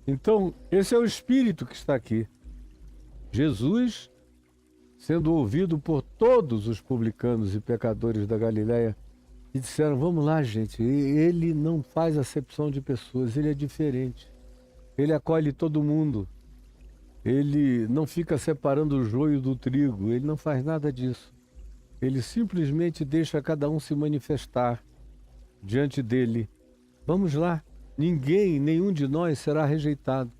Então, esse é o Espírito que está aqui. Jesus, sendo ouvido por todos os publicanos e pecadores da Galileia, e disseram: vamos lá, gente, ele não faz acepção de pessoas, ele é diferente. Ele acolhe todo mundo. Ele não fica separando o joio do trigo, ele não faz nada disso. Ele simplesmente deixa cada um se manifestar diante dele. Vamos lá, nenhum de nós será rejeitado.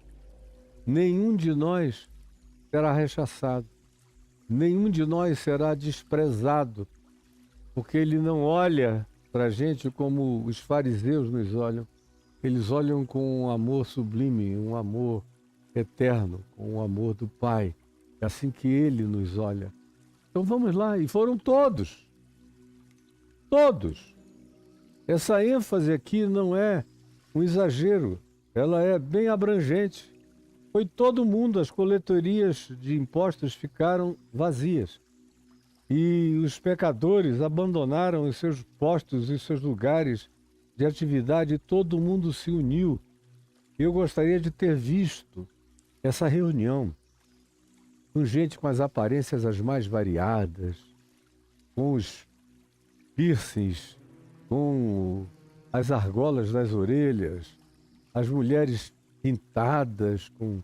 Nenhum de nós será rechaçado. Nenhum de nós será desprezado, porque ele não olha para a gente como os fariseus nos olham. Eles olham com um amor sublime, um amor eterno, com o amor do Pai. É assim que ele nos olha. Então vamos lá, e foram todos. Todos. Essa ênfase aqui não é um exagero, ela é bem abrangente. Foi todo mundo, as coletorias de impostos ficaram vazias. E os pecadores abandonaram os seus postos e seus lugares de atividade, e todo mundo se uniu. Eu gostaria de ter visto essa reunião com gente com as aparências as mais variadas, com os piercings, com as argolas das orelhas, as mulheres pintadas com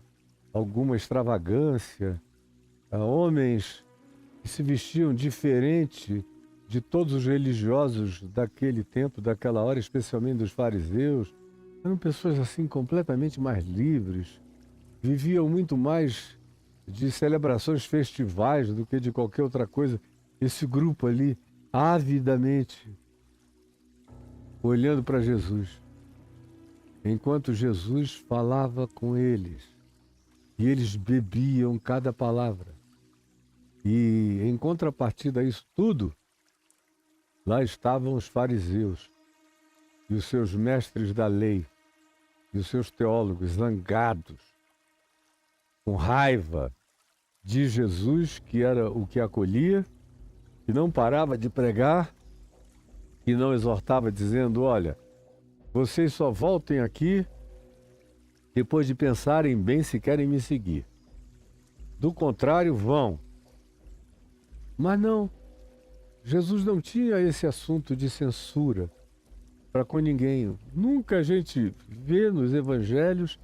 alguma extravagância, homens que se vestiam diferente de todos os religiosos daquele tempo, daquela hora, especialmente dos fariseus. Eram pessoas assim completamente mais livres, viviam muito mais de celebrações festivais do que de qualquer outra coisa. Esse grupo ali, avidamente, olhando para Jesus, enquanto Jesus falava com eles, e eles bebiam cada palavra. E em contrapartida a isso tudo, lá estavam os fariseus e os seus mestres da lei e os seus teólogos zangados, com raiva de Jesus, que era o que acolhia, que não parava de pregar, que não exortava dizendo: olha, vocês só voltem aqui depois de pensarem bem se querem me seguir. Do contrário, vão. Mas não, Jesus não tinha esse assunto de censura para com ninguém. Nunca a gente vê nos evangelhos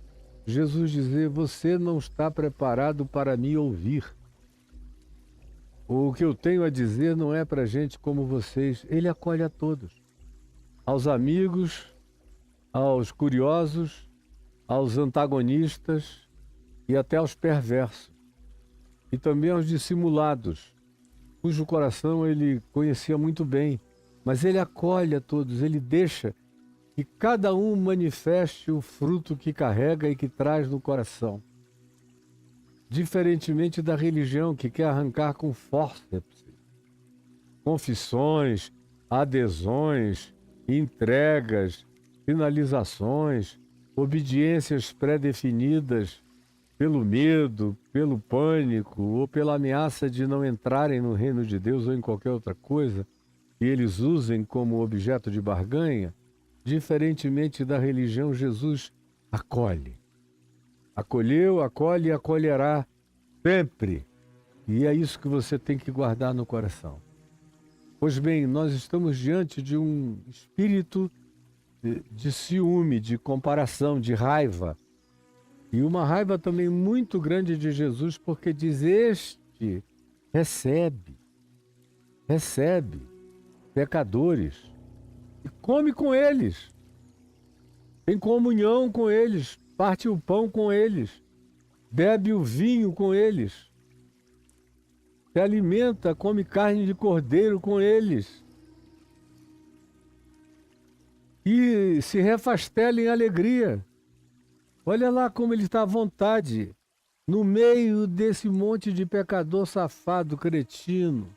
Jesus dizer: você não está preparado para me ouvir. O que eu tenho a dizer não é para gente como vocês. Ele acolhe a todos. Aos amigos, aos curiosos, aos antagonistas e até aos perversos. E também aos dissimulados, cujo coração ele conhecia muito bem. Mas ele acolhe a todos, ele deixa que cada um manifeste o fruto que carrega e que traz no coração. Diferentemente da religião, que quer arrancar com fórceps confissões, adesões, entregas, finalizações, obediências pré-definidas pelo medo, pelo pânico ou pela ameaça de não entrarem no reino de Deus ou em qualquer outra coisa, e eles usem como objeto de barganha. Diferentemente da religião, Jesus acolhe. Acolheu, acolhe e acolherá sempre. E é isso que você tem que guardar no coração. Pois bem, nós estamos diante de um espírito de ciúme, de comparação, de raiva. E uma raiva também muito grande de Jesus, porque diz: este recebe pecadores e come com eles, tem comunhão com eles, parte o pão com eles, bebe o vinho com eles, se alimenta, come carne de cordeiro com eles e se refastela em alegria. Olha lá como ele está à vontade, no meio desse monte de pecador safado, cretino,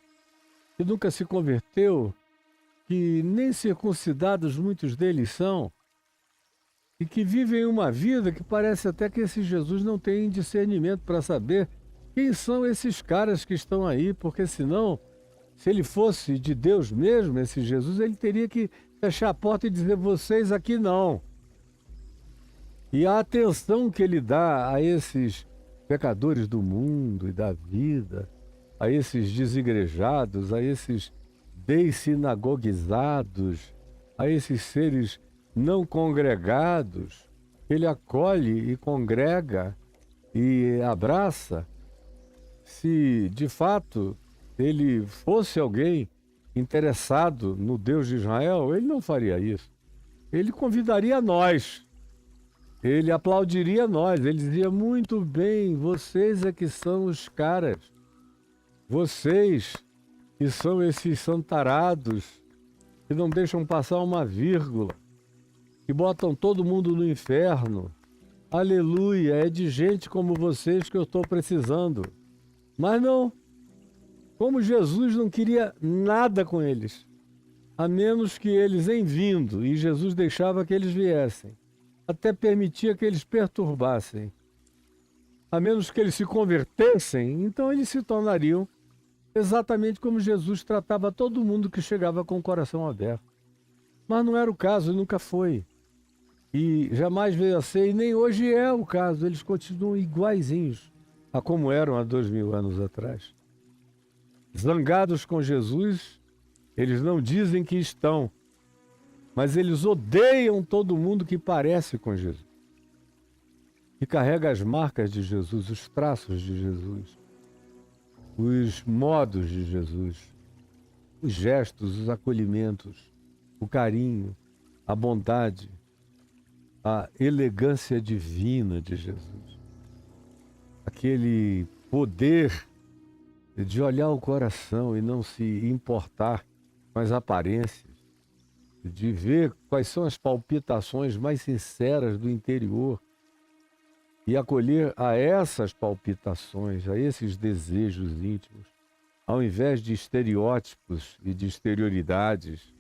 que nunca se converteu, que nem circuncidados muitos deles são, e que vivem uma vida que parece até que esse Jesus não tem discernimento para saber quem são esses caras que estão aí, porque senão, se ele fosse de Deus mesmo, esse Jesus, ele teria que fechar a porta e dizer: vocês aqui não. E a atenção que ele dá a esses pecadores do mundo e da vida, a esses desigrejados, a esses dessinagogizados, a esses seres não congregados, ele acolhe e congrega e abraça. Se de fato ele fosse alguém interessado no Deus de Israel, ele não faria isso. Ele convidaria nós, ele aplaudiria nós, ele dizia: muito bem, vocês é que são os caras, vocês que são esses santarados que não deixam passar uma vírgula, que botam todo mundo no inferno. Aleluia, é de gente como vocês que eu estou precisando. Mas não, como Jesus não queria nada com eles, a menos que eles em vindo, e Jesus deixava que eles viessem, até permitia que eles perturbassem, a menos que eles se convertessem, então eles se tornariam exatamente como Jesus tratava todo mundo que chegava com o coração aberto. Mas não era o caso, nunca foi. E jamais veio a ser, e nem hoje é o caso. Eles continuam iguaizinhos a como eram há 2000 anos atrás. Zangados com Jesus, eles não dizem que estão, mas eles odeiam todo mundo que parece com Jesus, que carrega as marcas de Jesus, os traços de Jesus, os modos de Jesus, os gestos, os acolhimentos, o carinho, a bondade, a elegância divina de Jesus. Aquele poder de olhar o coração e não se importar com as aparências, de ver quais são as palpitações mais sinceras do interior e acolher a essas palpitações, a esses desejos íntimos, ao invés de estereótipos e de exterioridades.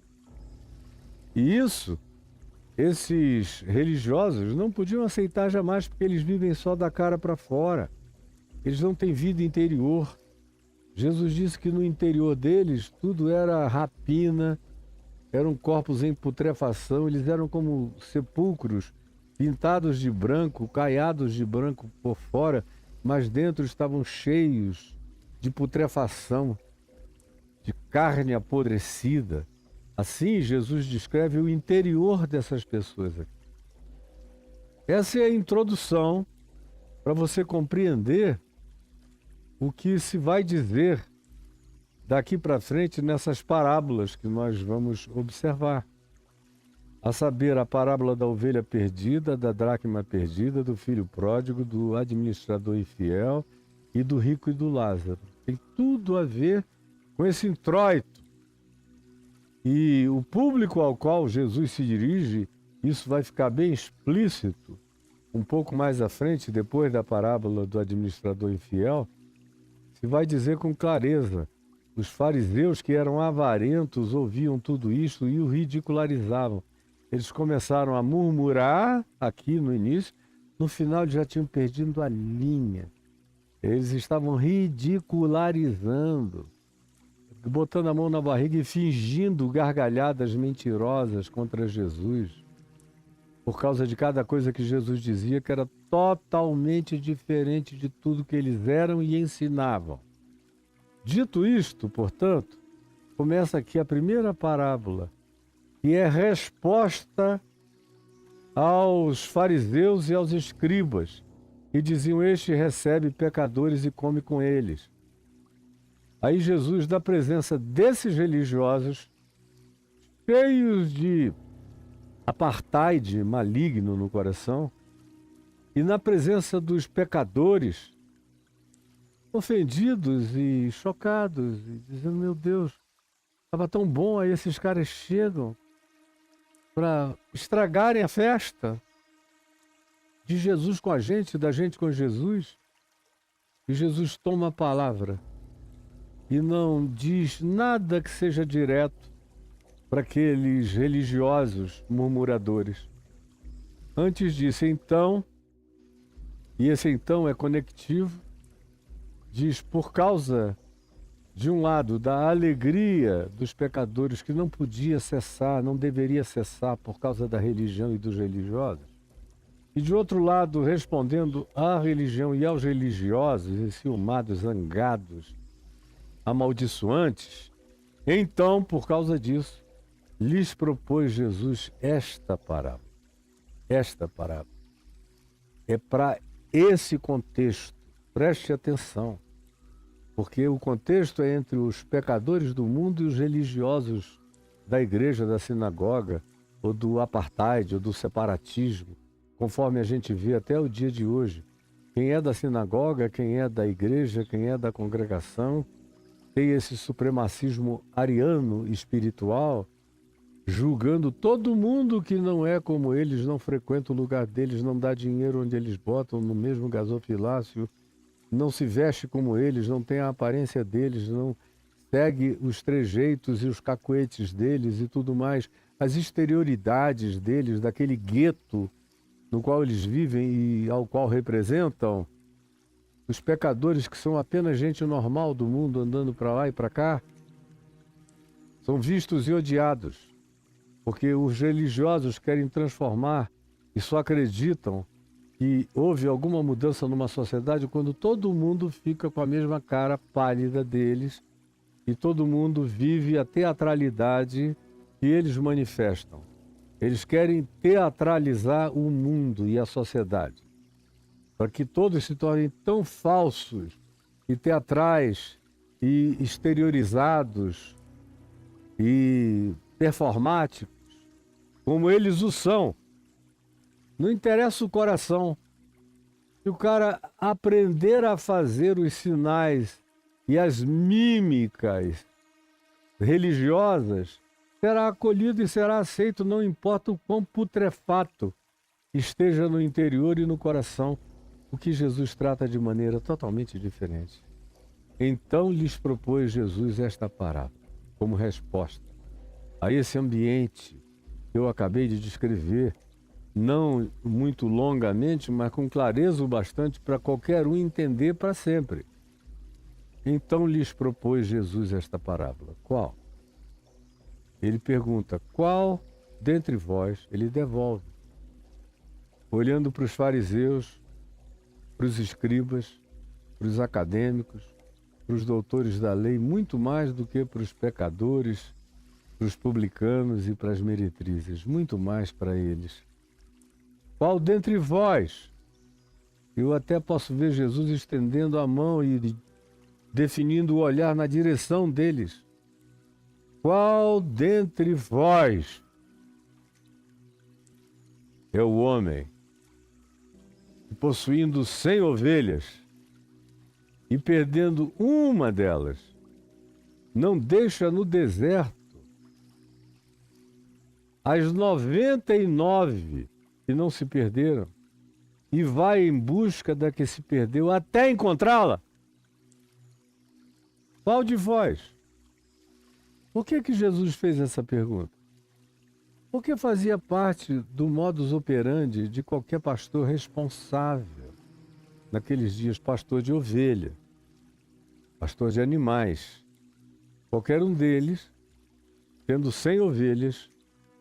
E isso, esses religiosos não podiam aceitar jamais, porque eles vivem só da cara para fora. Eles não têm vida interior. Jesus disse que no interior deles tudo era rapina, eram corpos em putrefação, eles eram como sepulcros pintados de branco, caiados de branco por fora, mas dentro estavam cheios de putrefação, de carne apodrecida. Assim, Jesus descreve o interior dessas pessoas aqui. Essa é a introdução para você compreender o que se vai dizer daqui para frente nessas parábolas que nós vamos observar. A saber, a parábola da ovelha perdida, da dracma perdida, do filho pródigo, do administrador infiel e do rico e do Lázaro. Tem tudo a ver com esse introito. E o público ao qual Jesus se dirige, isso vai ficar bem explícito um pouco mais à frente, depois da parábola do administrador infiel, se vai dizer com clareza: os fariseus, que eram avarentos, ouviam tudo isto e o ridicularizavam. Eles começaram a murmurar aqui no início, no final eles já tinham perdido a linha. Eles estavam ridicularizando, botando a mão na barriga e fingindo gargalhadas mentirosas contra Jesus, por causa de cada coisa que Jesus dizia, que era totalmente diferente de tudo que eles eram e ensinavam. Dito isto, portanto, começa aqui a primeira parábola, que é resposta aos fariseus e aos escribas, que diziam: este recebe pecadores e come com eles. Aí Jesus, da presença desses religiosos, cheios de apartheid maligno no coração, e na presença dos pecadores, ofendidos e chocados, e dizendo: meu Deus, estava tão bom, aí esses caras chegam para estragarem a festa de Jesus com a gente, da gente com Jesus. E Jesus toma a palavra e não diz nada que seja direto para aqueles religiosos murmuradores. Antes disso, então, e esse então é conectivo, diz: por causa, de um lado, da alegria dos pecadores, que não podia cessar, não deveria cessar por causa da religião e dos religiosos, E de outro lado, respondendo à religião e aos religiosos, enciumados, zangados, amaldiçoantes, então, por causa disso, lhes propôs Jesus esta parábola. Esta parábola é para esse contexto. Preste atenção, porque o contexto é entre os pecadores do mundo e os religiosos da igreja, da sinagoga, ou do apartheid, ou do separatismo, conforme a gente vê até o dia de hoje. Quem é da sinagoga, quem é da igreja, quem é da congregação, tem esse supremacismo ariano espiritual, julgando todo mundo que não é como eles, não frequenta o lugar deles, não dá dinheiro onde eles botam, no mesmo gasofilácio, não se veste como eles, não tem a aparência deles, não segue os trejeitos e os cacuetes deles e tudo mais, as exterioridades deles, daquele gueto no qual eles vivem e ao qual representam. Os pecadores que são apenas gente normal do mundo andando para lá e para cá, são vistos e odiados, porque os religiosos querem transformar e só acreditam que houve alguma mudança numa sociedade quando todo mundo fica com a mesma cara pálida deles e todo mundo vive a teatralidade que eles manifestam. Eles querem teatralizar o mundo e a sociedade, para que todos se tornem tão falsos e teatrais e exteriorizados e performáticos como eles o são. Não interessa o coração. Se o cara aprender a fazer os sinais e as mímicas religiosas, será acolhido e será aceito, não importa o quão putrefato esteja no interior e no coração, o que Jesus trata de maneira totalmente diferente. Então lhes propôs Jesus esta parábola, como resposta a esse ambiente que eu acabei de descrever, não muito longamente, mas com clareza o bastante para qualquer um entender para sempre. Então lhes propôs Jesus esta parábola. Qual? Ele pergunta, qual dentre vós? Ele devolve. Olhando para os fariseus, para os escribas, para os acadêmicos, para os doutores da lei, muito mais do que para os pecadores, para os publicanos e para as meretrizes, muito mais para eles. Qual dentre vós? Eu até posso ver Jesus estendendo a mão e definindo o olhar na direção deles. Qual dentre vós é o homem que, possuindo 100 ovelhas e perdendo uma delas, não deixa no deserto as 99 que não se perderam e vai em busca da que se perdeu até encontrá-la? Qual de vós? Por que Jesus fez essa pergunta? Porque fazia parte do modus operandi de qualquer pastor responsável. Naqueles dias, pastor de ovelha, pastor de animais. Qualquer um deles, tendo 100 ovelhas,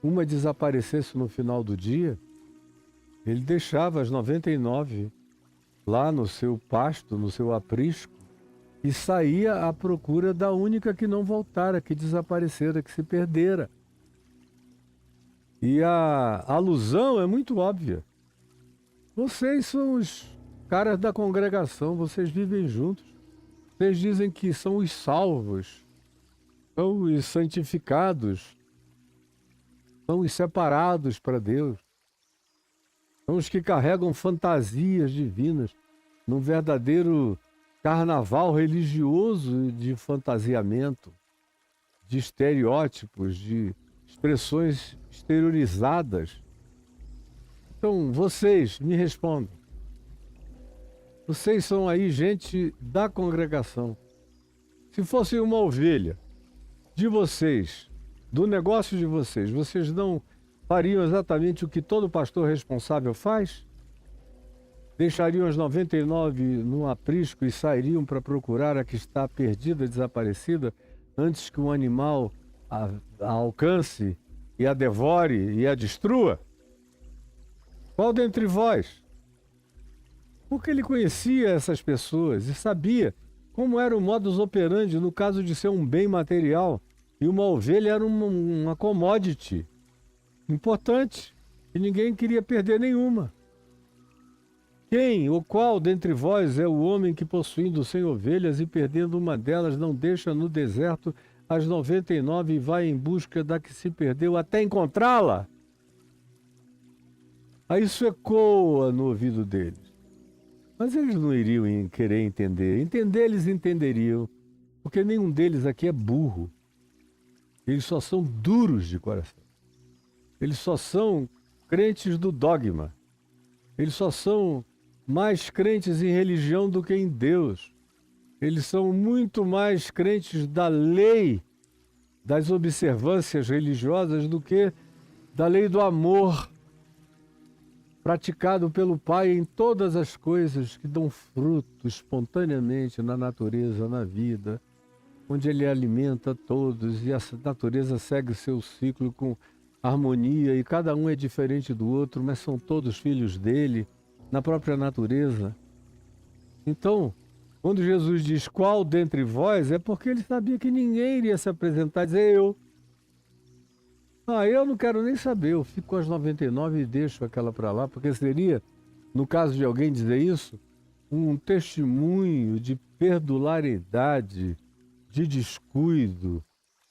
uma desaparecesse no final do dia, ele deixava as 99 lá no seu pasto, no seu aprisco, e saía à procura da única que não voltara, que desaparecera, que se perdera. E a alusão é muito óbvia. Vocês são os caras da congregação, vocês vivem juntos. Vocês dizem que são os salvos, são os santificados, são os separados para Deus. São os que carregam fantasias divinas num verdadeiro carnaval religioso de fantasiamento, de estereótipos, de expressões exteriorizadas. Então, vocês me respondam. Vocês são aí gente da congregação. Se fosse uma ovelha de vocês, do negócio de vocês, vocês não fariam exatamente o que todo pastor responsável faz? Deixariam as 99 no aprisco e sairiam para procurar a que está perdida, desaparecida, antes que um animal a alcance e a devore e a destrua? Qual dentre vós? Porque ele conhecia essas pessoas e sabia como era o modus operandi no caso de ser um bem material e uma ovelha era uma commodity importante e ninguém queria perder nenhuma. Quem ou qual dentre vós é o homem que, possuindo 100 ovelhas e perdendo uma delas, não deixa no deserto as 99 e vai em busca da que se perdeu até encontrá-la? Aí isso ecoa no ouvido deles. Mas eles não iriam querer entender. Entender eles entenderiam, porque nenhum deles aqui é burro. Eles só são duros de coração. Eles só são crentes do dogma. Eles só são mais crentes em religião do que em Deus. Eles são muito mais crentes da lei, das observâncias religiosas, do que da lei do amor praticado pelo Pai em todas as coisas que dão fruto espontaneamente na natureza, na vida, onde Ele alimenta todos e a natureza segue o seu ciclo com harmonia e cada um é diferente do outro, mas são todos filhos dele, na própria natureza. Então, quando Jesus diz qual dentre vós, é porque ele sabia que ninguém iria se apresentar e dizer eu. Eu não quero nem saber, eu fico com as 99 e deixo aquela para lá, porque seria, no caso de alguém dizer isso, um testemunho de perdularidade, de descuido,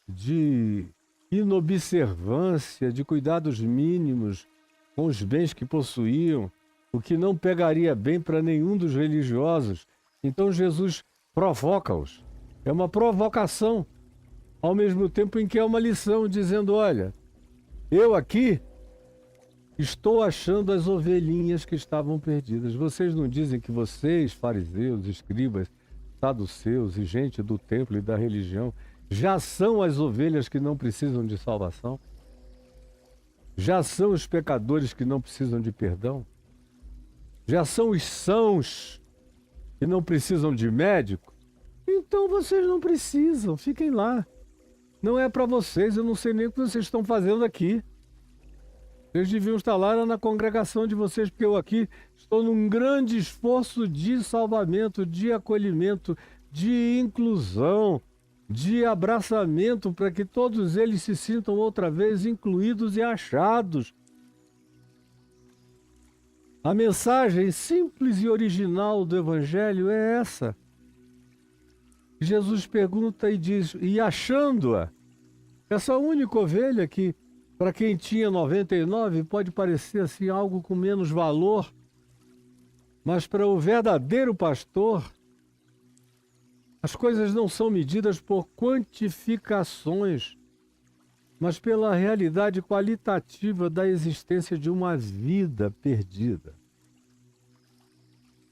de inobservância, de cuidados mínimos com os bens que possuíam, o que não pegaria bem para nenhum dos religiosos. Então Jesus provoca-os. É uma provocação, ao mesmo tempo em que é uma lição, dizendo, olha, eu aqui estou achando as ovelhinhas que estavam perdidas. Vocês não dizem que vocês, fariseus, escribas, saduceus e gente do templo e da religião, já são as ovelhas que não precisam de salvação? Já são os pecadores que não precisam de perdão? Já são os sãos que não precisam de médico? Então vocês não precisam, fiquem lá. Não é para vocês, eu não sei nem o que vocês estão fazendo aqui. Vocês deviam estar lá na congregação de vocês, porque eu aqui estou num grande esforço de salvamento, de acolhimento, de inclusão, de abraçamento, para que todos eles se sintam outra vez incluídos e achados. A mensagem simples e original do Evangelho é essa. Jesus pergunta e diz, e achando-a, essa única ovelha que, para quem tinha 99, pode parecer assim algo com menos valor, mas para o verdadeiro pastor, as coisas não são medidas por quantificações, mas pela realidade qualitativa da existência de uma vida perdida.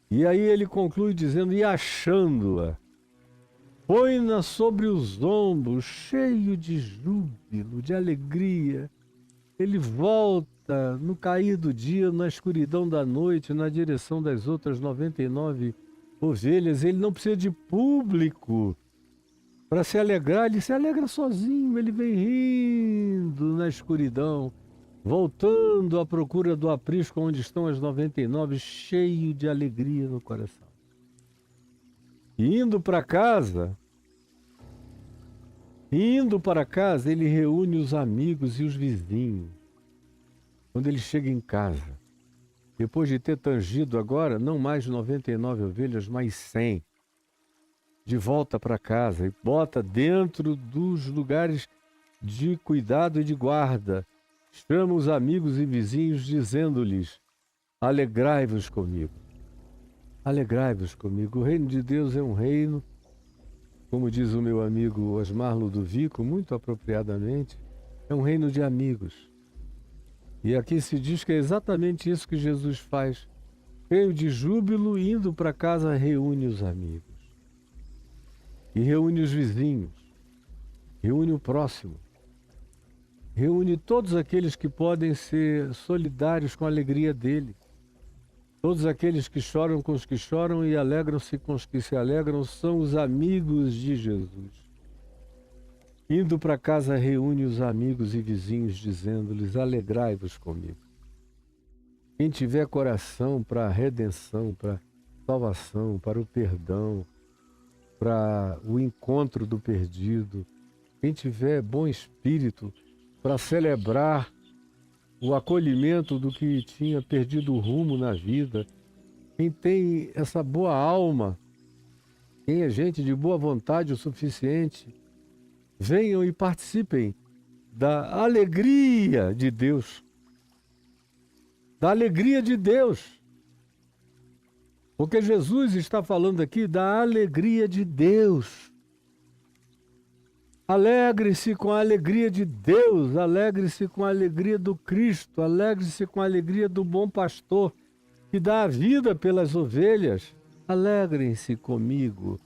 E aí ele conclui dizendo, e achando-a, põe-na sobre os ombros, cheio de júbilo, de alegria. Ele volta no cair do dia, na escuridão da noite, na direção das outras 99 ovelhas. Ele não precisa de público para se alegrar, ele se alegra sozinho, ele vem rindo na escuridão, voltando à procura do aprisco onde estão as 99, cheio de alegria no coração. E indo para casa, ele reúne os amigos e os vizinhos. Quando ele chega em casa, depois de ter tangido agora, não mais 99 ovelhas, mas 100, de volta para casa e bota dentro dos lugares de cuidado e de guarda, chama os amigos e vizinhos dizendo-lhes, alegrai-vos comigo. Alegrai-vos comigo. O reino de Deus é um reino, como diz o meu amigo Osmar Ludovico, muito apropriadamente, é um reino de amigos. E aqui se diz que é exatamente isso que Jesus faz. Cheio de júbilo, indo para casa, reúne os amigos. E reúne os vizinhos. Reúne o próximo. Reúne todos aqueles que podem ser solidários com a alegria dele. Todos aqueles que choram com os que choram e alegram-se com os que se alegram são os amigos de Jesus. Indo para casa, reúne os amigos e vizinhos, dizendo-lhes, alegrai-vos comigo. Quem tiver coração para a redenção, para a salvação, para o perdão, para o encontro do perdido, quem tiver bom espírito para celebrar o acolhimento do que tinha perdido o rumo na vida, quem tem essa boa alma, quem é gente de boa vontade o suficiente, venham e participem da alegria de Deus. Da alegria de Deus. Porque Jesus está falando aqui da alegria de Deus. Alegre-se com a alegria de Deus, alegre-se com a alegria do Cristo, alegre-se com a alegria do bom pastor que dá a vida pelas ovelhas. Alegrem-se comigo,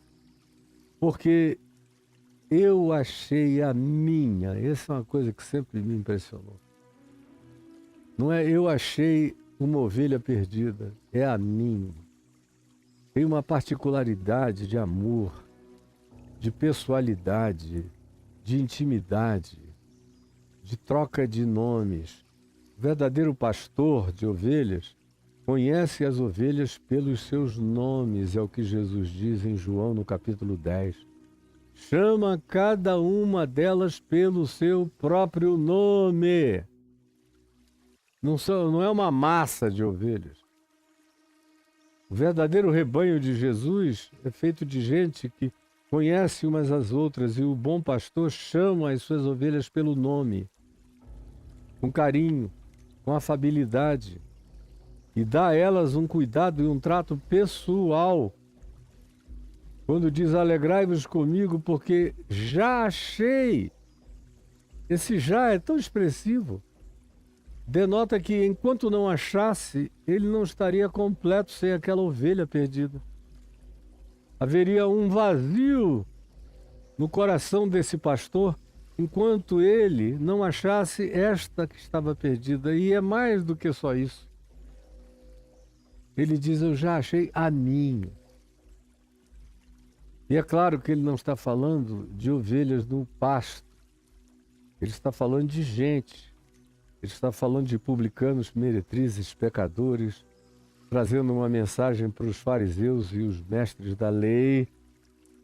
porque eu achei a minha. Essa é uma coisa que sempre me impressionou. Não é eu achei uma ovelha perdida, é a minha. Tem uma particularidade de amor, de pessoalidade, de intimidade, de troca de nomes. O verdadeiro pastor de ovelhas conhece as ovelhas pelos seus nomes, é o que Jesus diz em João no capítulo 10. Chama cada uma delas pelo seu próprio nome. Não é uma massa de ovelhas. O verdadeiro rebanho de Jesus é feito de gente que conhece umas às outras, e o bom pastor chama as suas ovelhas pelo nome, com carinho, com afabilidade, e dá a elas um cuidado e um trato pessoal. Quando diz alegrai-vos comigo, porque já achei. Esse já é tão expressivo. Denota que enquanto não achasse, ele não estaria completo sem aquela ovelha perdida. Haveria um vazio no coração desse pastor enquanto ele não achasse esta que estava perdida. E é mais do que só isso. Ele diz, eu já achei a minha. E é claro que ele não está falando de ovelhas no pasto. Ele está falando de gente. Ele está falando de publicanos, meretrizes, pecadores, trazendo uma mensagem para os fariseus e os mestres da lei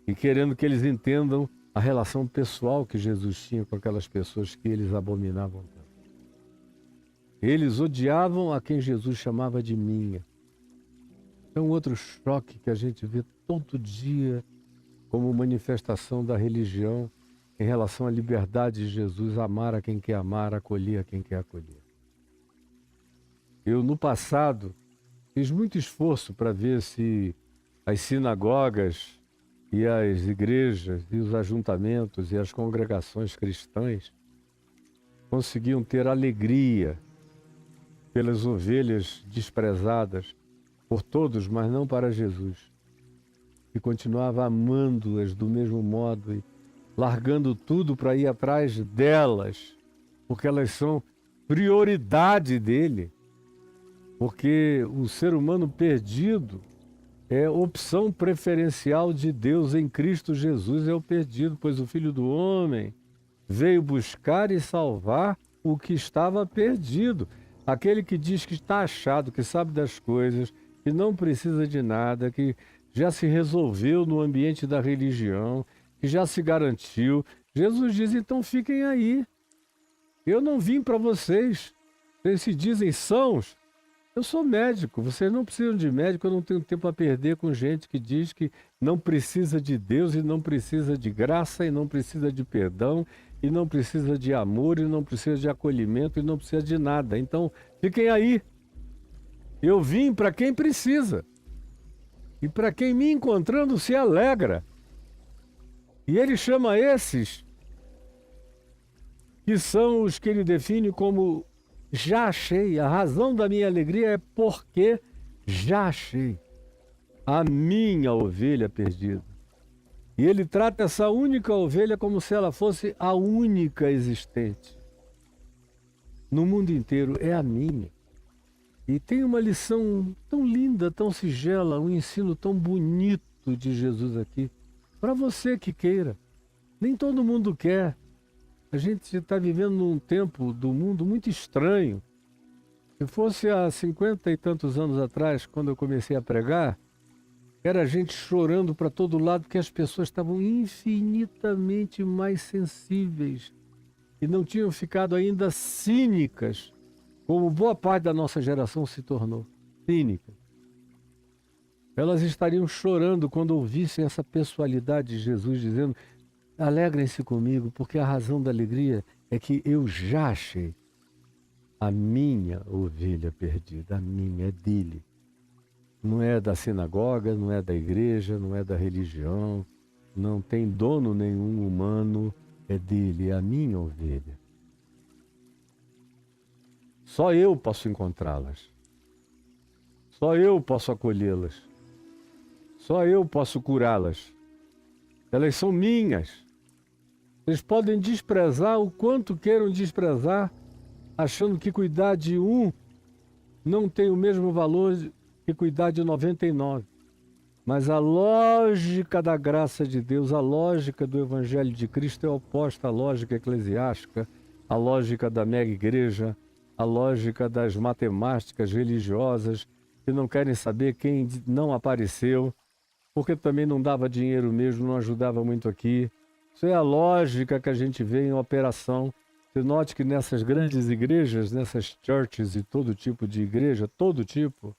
e querendo que eles entendam a relação pessoal que Jesus tinha com aquelas pessoas que eles abominavam tanto. Eles odiavam a quem Jesus chamava de minha. É um outro choque que a gente vê todo dia como manifestação da religião em relação à liberdade de Jesus, amar a quem quer amar, acolher a quem quer acolher. Eu, no passado, fiz muito esforço para ver se as sinagogas e as igrejas e os ajuntamentos e as congregações cristãs conseguiam ter alegria pelas ovelhas desprezadas por todos, mas não para Jesus. E continuava amando-as do mesmo modo e largando tudo para ir atrás delas, porque elas são prioridade dele. Porque o ser humano perdido é opção preferencial de Deus em Cristo Jesus, é o perdido, pois o Filho do Homem veio buscar e salvar o que estava perdido. Aquele que diz que está achado, que sabe das coisas, que não precisa de nada, que já se resolveu no ambiente da religião, que já se garantiu. Jesus diz, então fiquem aí. Eu não vim para vocês. Vocês se dizem sãos. Eu sou médico, vocês não precisam de médico, eu não tenho tempo a perder com gente que diz que não precisa de Deus e não precisa de graça e não precisa de perdão e não precisa de amor e não precisa de acolhimento e não precisa de nada. Então, fiquem aí. Eu vim para quem precisa e para quem me encontrando se alegra. E ele chama esses que são os que ele define como já achei. A razão da minha alegria é porque já achei a minha ovelha perdida. E ele trata essa única ovelha como se ela fosse a única existente. No mundo inteiro é a minha. E tem uma lição tão linda, tão singela, um ensino tão bonito de Jesus aqui. Para você que queira. Nem todo mundo quer. A gente está vivendo num tempo do mundo muito estranho, Se fosse há 50 e tantos anos atrás, quando eu comecei a pregar, era gente chorando para todo lado, porque as pessoas estavam infinitamente mais sensíveis e não tinham ficado ainda cínicas, como boa parte da nossa geração se tornou cínica. Elas estariam chorando quando ouvissem essa pessoalidade de Jesus dizendo: alegrem-se comigo, porque a razão da alegria é que eu já achei a minha ovelha perdida, a minha é dele. Não é da sinagoga, não é da igreja, não é da religião, não tem dono nenhum humano, é dele, é a minha ovelha. Só eu posso encontrá-las. Só eu posso acolhê-las. Só eu posso curá-las. Elas são minhas. Eles podem desprezar o quanto queiram desprezar, achando que cuidar de um não tem o mesmo valor que cuidar de 99. Mas a lógica da graça de Deus, a lógica do Evangelho de Cristo é oposta à lógica eclesiástica, à lógica da mega igreja, à lógica das matemáticas religiosas que não querem saber quem não apareceu, porque também não dava dinheiro mesmo, não ajudava muito aqui. Isso é a lógica que a gente vê em operação. Você note que nessas grandes igrejas, nessas churches e todo tipo de igreja, todo tipo,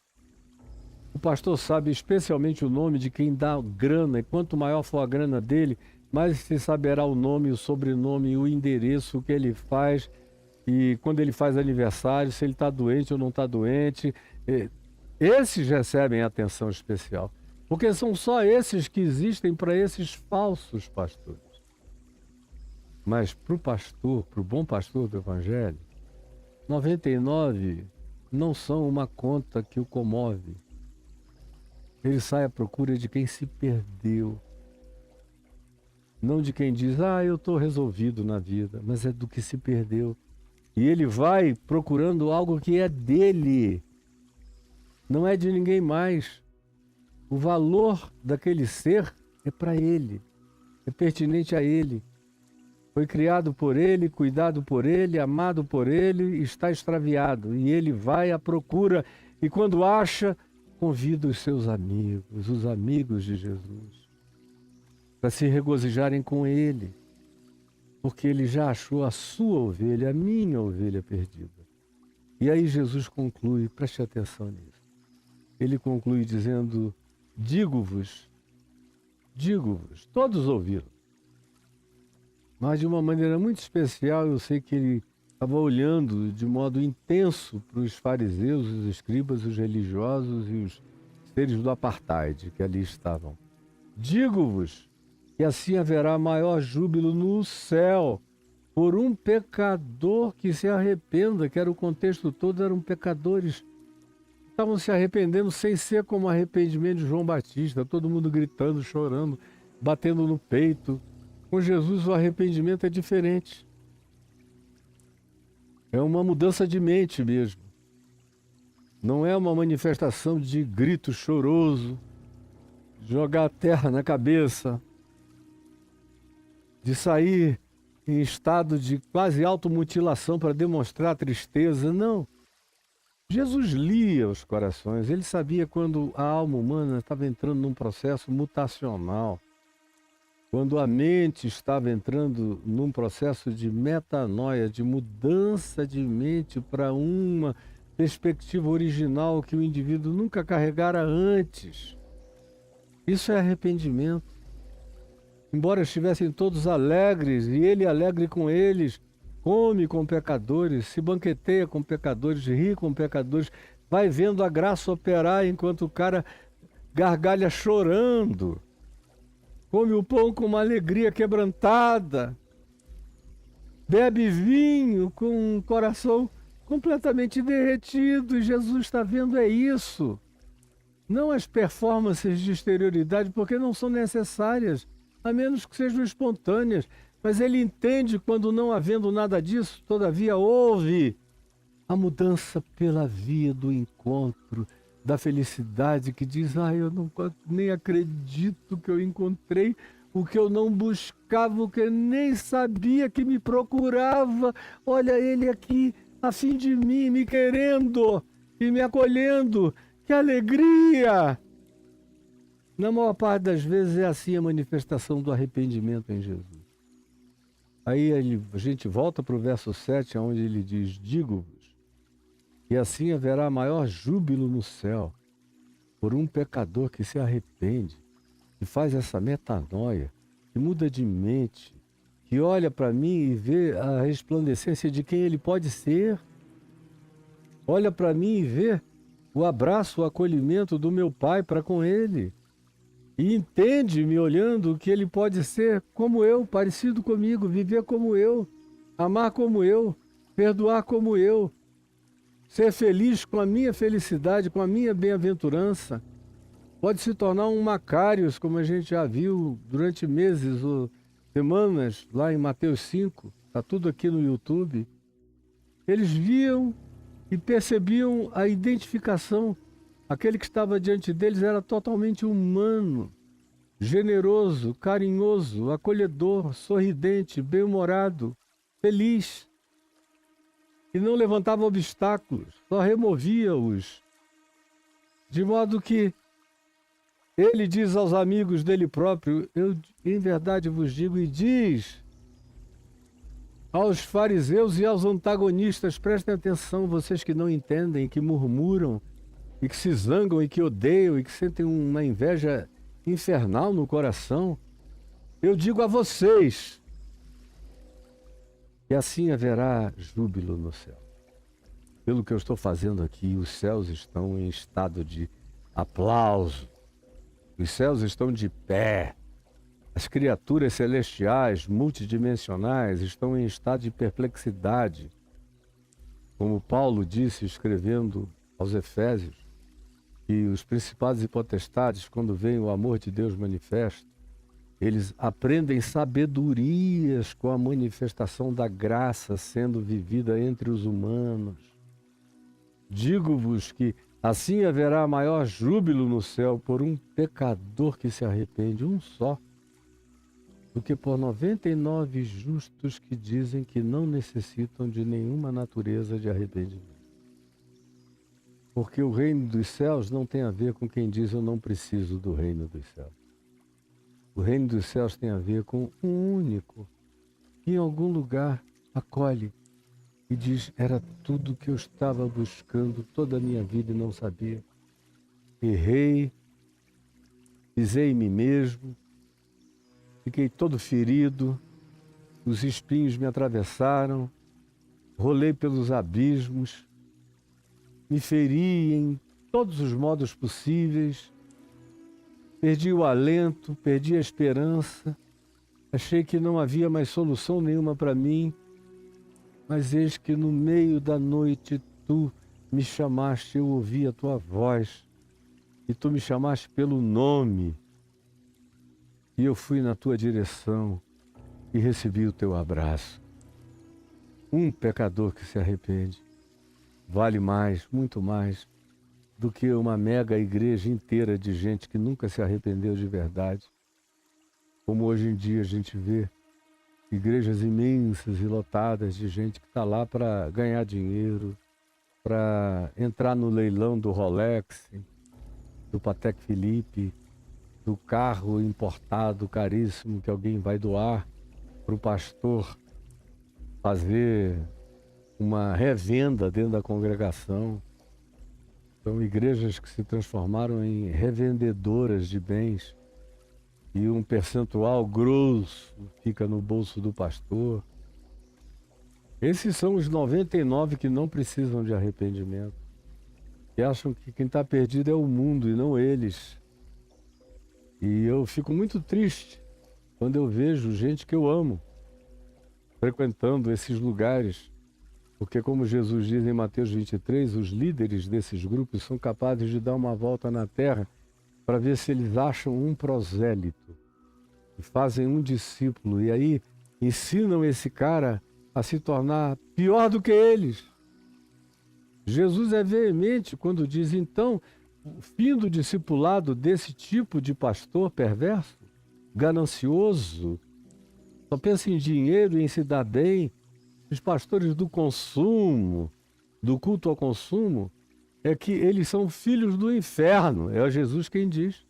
o pastor sabe especialmente o nome de quem dá grana, e quanto maior for a grana dele, mais se saberá o nome, o sobrenome, o endereço, o que ele faz, e quando ele faz aniversário, se ele está doente ou não está doente. Esses recebem atenção especial, porque são só esses que existem para esses falsos pastores. Mas para o pastor, para o bom pastor do Evangelho, 99 não são uma conta que o comove. Ele sai à procura de quem se perdeu. Não de quem diz: eu estou resolvido na vida, mas é do que se perdeu. E ele vai procurando algo que é dele, não é de ninguém mais. O valor daquele ser é para ele, é pertinente a ele. Foi criado por ele, cuidado por ele, amado por ele, está extraviado. E ele vai à procura, e quando acha, convida os seus amigos, os amigos de Jesus, para se regozijarem com ele, porque ele já achou a sua ovelha, a minha ovelha perdida. E aí Jesus conclui, preste atenção nisso. Ele conclui dizendo: digo-vos, todos ouviram. Mas de uma maneira muito especial, eu sei que ele estava olhando de modo intenso para os fariseus, os escribas, os religiosos e os seres do apartheid que ali estavam. Digo-vos que assim haverá maior júbilo no céu por um pecador que se arrependa, que era o contexto todo, eram pecadores. Estavam se arrependendo sem ser como o arrependimento de João Batista, todo mundo gritando, chorando, batendo no peito. Com Jesus o arrependimento é diferente. É uma mudança de mente mesmo. Não é uma manifestação de grito choroso, de jogar a terra na cabeça, de sair em estado de quase automutilação para demonstrar tristeza. Não. Jesus lia os corações. Ele sabia quando a alma humana estava entrando num processo mutacional, quando a mente estava entrando num processo de metanoia, de mudança de mente para uma perspectiva original que o indivíduo nunca carregara antes. Isso é arrependimento. Embora estivessem todos alegres, e ele alegre com eles, come com pecadores, se banqueteia com pecadores, ri com pecadores, vai vendo a graça operar enquanto o cara gargalha chorando. Come o pão com uma alegria quebrantada, bebe vinho com um coração completamente derretido, e Jesus está vendo isso. Não as performances de exterioridade, porque não são necessárias, a menos que sejam espontâneas. Mas ele entende quando, não havendo nada disso, todavia houve a mudança pela via do encontro, da felicidade, que diz: eu não, nem acredito que eu encontrei o que eu não buscava, o que eu nem sabia que me procurava. Olha ele aqui, a fim de mim, me querendo e me acolhendo. Que alegria! Na maior parte das vezes é assim a manifestação do arrependimento em Jesus. Aí a gente volta para o verso 7, onde ele diz: digo-vos, e assim haverá maior júbilo no céu por um pecador que se arrepende, que faz essa metanoia, que muda de mente, que olha para mim e vê a resplandecência de quem ele pode ser, olha para mim e vê o abraço, o acolhimento do meu Pai para com ele, e entende, me olhando, que ele pode ser como eu, parecido comigo, viver como eu, amar como eu, perdoar como eu, ser feliz com a minha felicidade, com a minha bem-aventurança. Pode se tornar um Macários, como a gente já viu durante meses ou semanas, lá em Mateus 5, está tudo aqui no YouTube. Eles viam e percebiam a identificação. Aquele que estava diante deles era totalmente humano, generoso, carinhoso, acolhedor, sorridente, bem-humorado, feliz. E não levantava obstáculos, só removia-os. De modo que ele diz aos amigos dele próprio: eu em verdade vos digo, e diz aos fariseus e aos antagonistas: prestem atenção, vocês que não entendem, que murmuram, e que se zangam, e que odeiam, e que sentem uma inveja infernal no coração. Eu digo a vocês, e assim haverá júbilo no céu. Pelo que eu estou fazendo aqui, os céus estão em estado de aplauso. Os céus estão de pé. As criaturas celestiais, multidimensionais, estão em estado de perplexidade. Como Paulo disse, escrevendo aos Efésios, que os principados e potestades, quando veem o amor de Deus manifesto, eles aprendem sabedorias com a manifestação da graça sendo vivida entre os humanos. Digo-vos que assim haverá maior júbilo no céu por um pecador que se arrepende, um só, do que por 99 justos que dizem que não necessitam de nenhuma natureza de arrependimento. Porque o reino dos céus não tem a ver com quem diz eu não preciso do reino dos céus. O reino dos céus tem a ver com um único que em algum lugar acolhe e diz: era tudo que eu estava buscando toda a minha vida e não sabia. Errei, pisei em mim mesmo, fiquei todo ferido, os espinhos me atravessaram, rolei pelos abismos, me feri em todos os modos possíveis, perdi o alento, perdi a esperança, achei que não havia mais solução nenhuma para mim, mas eis que no meio da noite tu me chamaste, eu ouvi a tua voz, e tu me chamaste pelo nome, e eu fui na tua direção e recebi o teu abraço. Um pecador que se arrepende vale mais, muito mais, do que uma mega igreja inteira de gente que nunca se arrependeu de verdade. Como hoje em dia a gente vê igrejas imensas e lotadas de gente que está lá para ganhar dinheiro, para entrar no leilão do Rolex, do Patek Philippe, do carro importado caríssimo que alguém vai doar para o pastor fazer uma revenda dentro da congregação. São igrejas que se transformaram em revendedoras de bens e um percentual grosso fica no bolso do pastor. Esses são os 99 que não precisam de arrependimento, que acham que quem está perdido é o mundo e não eles. E eu fico muito triste quando eu vejo gente que eu amo frequentando esses lugares, porque como Jesus diz em Mateus 23, os líderes desses grupos são capazes de dar uma volta na terra para ver se eles acham um prosélito e fazem um discípulo, e aí ensinam esse cara a se tornar pior do que eles. Jesus é veemente quando diz: então, o fim do discipulado desse tipo de pastor perverso, ganancioso, só pensa em dinheiro e em se dar bem, os pastores do consumo, do culto ao consumo, é que eles são filhos do inferno, é Jesus quem diz.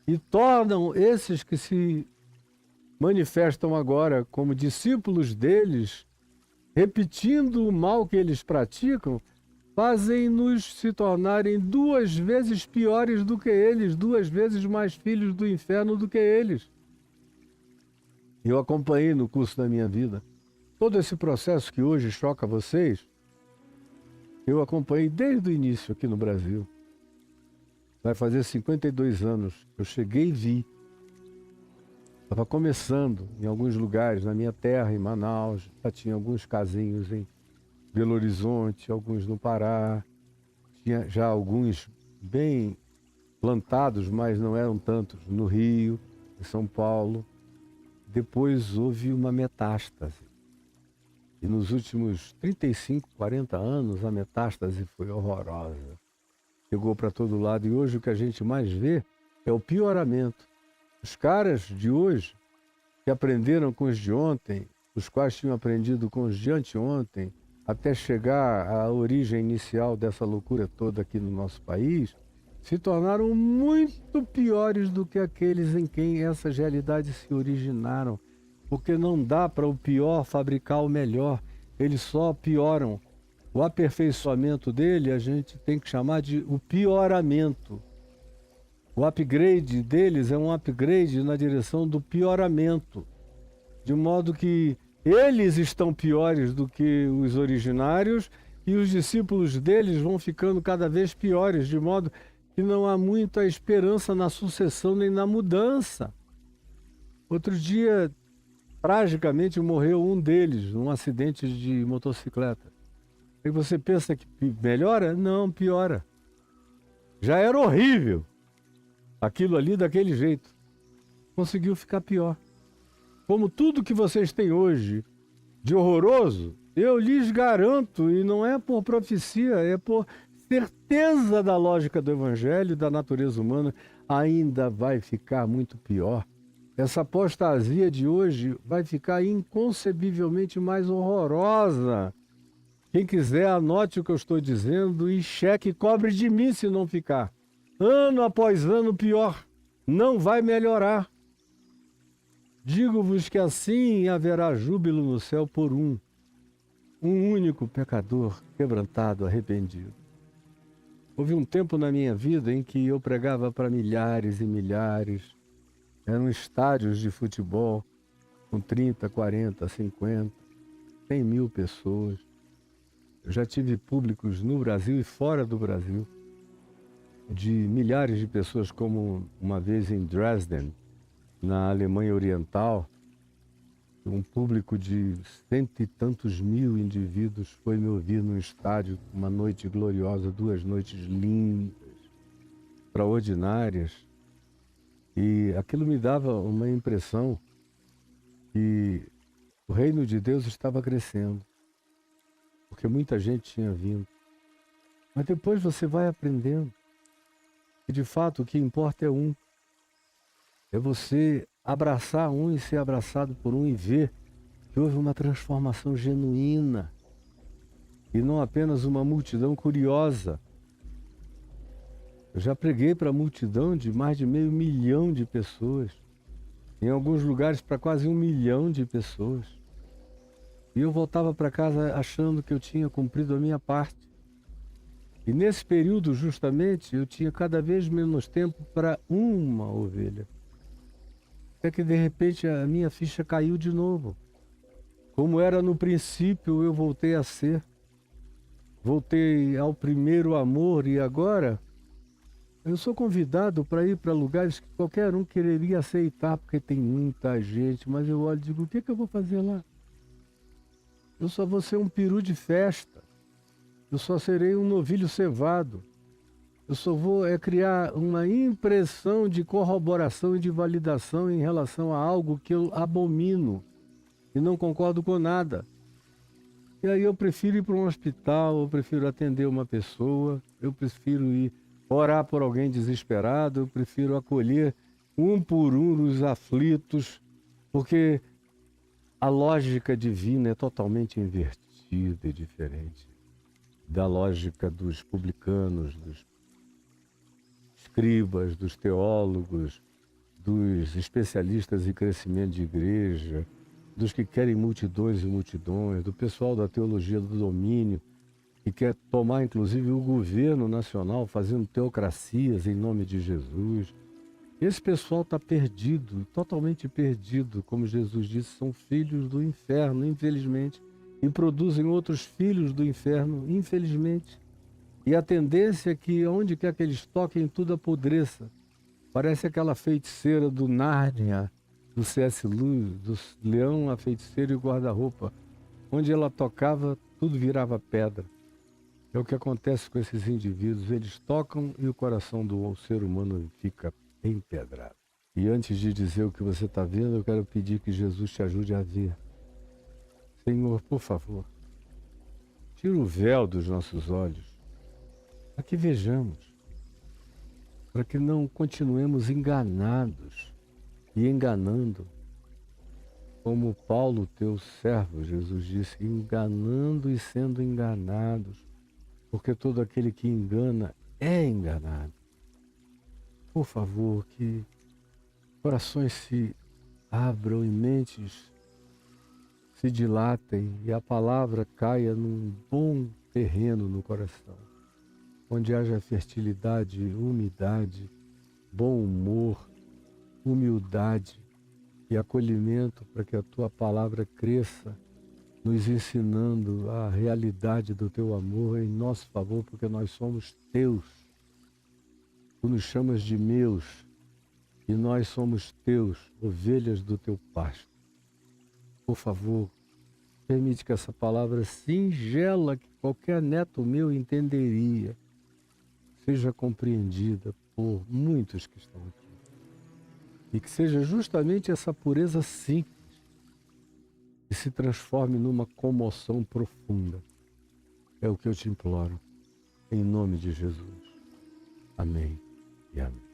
E tornam esses que se manifestam agora como discípulos deles, repetindo o mal que eles praticam, fazem-nos se tornarem 2 vezes piores do que eles, 2 vezes mais filhos do inferno do que eles. Eu acompanhei no curso da minha vida todo esse processo que hoje choca vocês. Eu acompanhei desde o início aqui no Brasil. Vai fazer 52 anos. Eu cheguei e vi. Estava começando em alguns lugares, na minha terra, em Manaus. Já tinha alguns casinhos em Belo Horizonte, alguns no Pará. Tinha já alguns bem plantados, mas não eram tantos, no Rio, em São Paulo. Depois houve uma metástase. E nos últimos 35, 40 anos, a metástase foi horrorosa. Chegou para todo lado e hoje o que a gente mais vê é o pioramento. Os caras de hoje, que aprenderam com os de ontem, os quais tinham aprendido com os de anteontem, até chegar à origem inicial dessa loucura toda aqui no nosso país, se tornaram muito piores do que aqueles em quem essas realidades se originaram. Porque não dá para o pior fabricar o melhor, eles só pioram. O aperfeiçoamento dele a gente tem que chamar de o pioramento. O upgrade deles é um upgrade na direção do pioramento, de modo que eles estão piores do que os originários e os discípulos deles vão ficando cada vez piores, de modo que não há muita esperança na sucessão nem na mudança. Outro dia, tragicamente, morreu um deles num acidente de motocicleta. E você pensa que melhora? Não, piora. Já era horrível aquilo ali daquele jeito. Conseguiu ficar pior. Como tudo que vocês têm hoje de horroroso, eu lhes garanto, e não é por profecia, é por certeza da lógica do Evangelho e da natureza humana, ainda vai ficar muito pior. Essa apostasia de hoje vai ficar inconcebivelmente mais horrorosa. Quem quiser, anote o que eu estou dizendo e cheque e cobre de mim se não ficar. Ano após ano pior. Não vai melhorar. Digo-vos que assim haverá júbilo no céu por um único pecador quebrantado, arrependido. Houve um tempo na minha vida em que eu pregava para milhares e milhares. Eram estádios de futebol com 30, 40, 50, 100 mil pessoas. Eu já tive públicos no Brasil e fora do Brasil, de milhares de pessoas, como uma vez em Dresden, na Alemanha Oriental, um público de 100 e tantos mil indivíduos foi me ouvir num estádio, uma noite gloriosa, 2 noites lindas, extraordinárias. E aquilo me dava uma impressão que o reino de Deus estava crescendo, porque muita gente tinha vindo. Mas depois você vai aprendendo que, de fato, o que importa é um. É você abraçar um e ser abraçado por um e ver que houve uma transformação genuína e não apenas uma multidão curiosa. Eu já preguei para multidão de mais de 500 mil de pessoas, em alguns lugares para quase 1 milhão de pessoas. E eu voltava para casa achando que eu tinha cumprido a minha parte. E nesse período, justamente, eu tinha cada vez menos tempo para uma ovelha. Até que, de repente, a minha ficha caiu de novo. Como era no princípio, eu voltei a ser. Voltei ao primeiro amor e agora eu sou convidado para ir para lugares que qualquer um quereria aceitar, porque tem muita gente, mas eu olho e digo, o que eu vou fazer lá? Eu só vou ser um peru de festa. Eu só serei um novilho cevado. Eu só vou criar uma impressão de corroboração e de validação em relação a algo que eu abomino e não concordo com nada. E aí eu prefiro ir para um hospital, eu prefiro atender uma pessoa, eu prefiro ir orar por alguém desesperado, eu prefiro acolher um por um os aflitos, porque A lógica divina é totalmente invertida e diferente da lógica dos publicanos, dos escribas, dos teólogos, dos especialistas em crescimento de igreja, dos que querem multidões e multidões, do pessoal da teologia do domínio, que quer tomar inclusive o governo nacional, fazendo teocracias em nome de Jesus. Esse pessoal está perdido, totalmente perdido, como Jesus disse, são filhos do inferno, infelizmente, e produzem outros filhos do inferno, infelizmente. E a tendência é que, onde quer que eles toquem, tudo apodreça. Parece aquela feiticeira do Nárnia, do C.S. Lewis, do Leão, a Feiticeira e o Guarda-Roupa. Onde ela tocava, tudo virava pedra. É o que acontece com esses indivíduos. Eles tocam e o coração do ser humano fica empedrado. E antes de dizer o que você está vendo, eu quero pedir que Jesus te ajude a ver. Senhor, por favor, tira o véu dos nossos olhos, para que vejamos, para que não continuemos enganados e enganando, como Paulo, teu servo, Jesus disse, enganando e sendo enganados, porque todo aquele que engana é enganado. Por favor, que corações se abram e mentes se dilatem e a palavra caia num bom terreno no coração, onde haja fertilidade, umidade, bom humor, humildade e acolhimento para que a tua palavra cresça, nos ensinando a realidade do teu amor em nosso favor, porque nós somos teus. Tu nos chamas de meus e nós somos teus, ovelhas do teu pasto. Por favor, permite que essa palavra singela, que qualquer neto meu entenderia, seja compreendida por muitos que estão aqui. E que seja justamente essa pureza simples que se transforme numa comoção profunda. É o que eu te imploro, em nome de Jesus. Amém e amém.